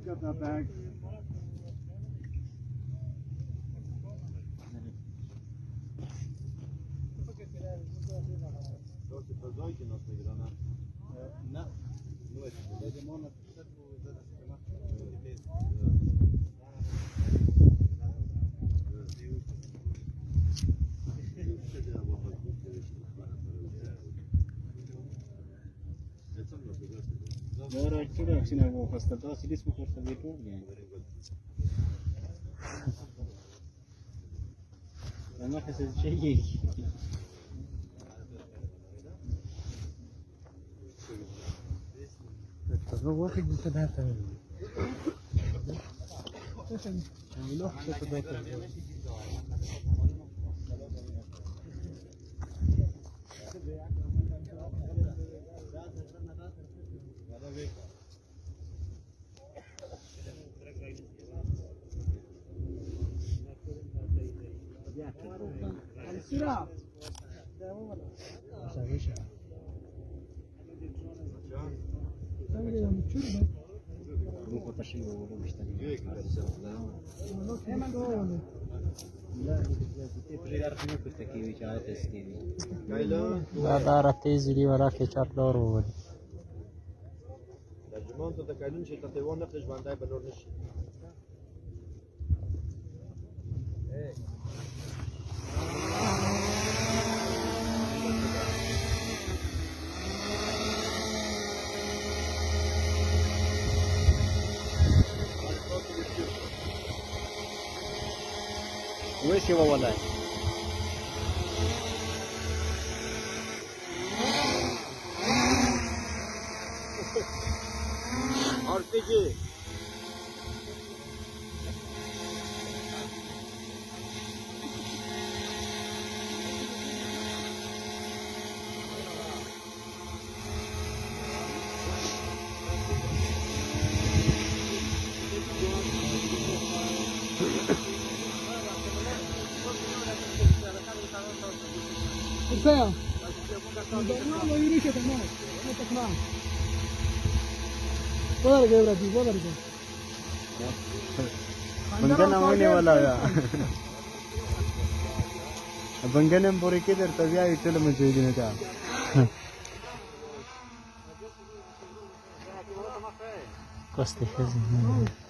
Got that bag. Dar acela cine a fost da silis cu forța de tot. Dar nu se zice ei. هو واحد بثلاثة عملوه ثلاثة Buku tashi wo mishtari. لا رتيز لي وراك چار دور و ترجمان تو تکلم شي تطيوان نخرج باندای بنور نشي ويش هو والله RPG Marcelo, não iria que não, não tá claro. Pode que brati, pode que. बंगन होने वाला है बंगन में पूरे के दर तबिया इतने मुझे देने का قصدي حزن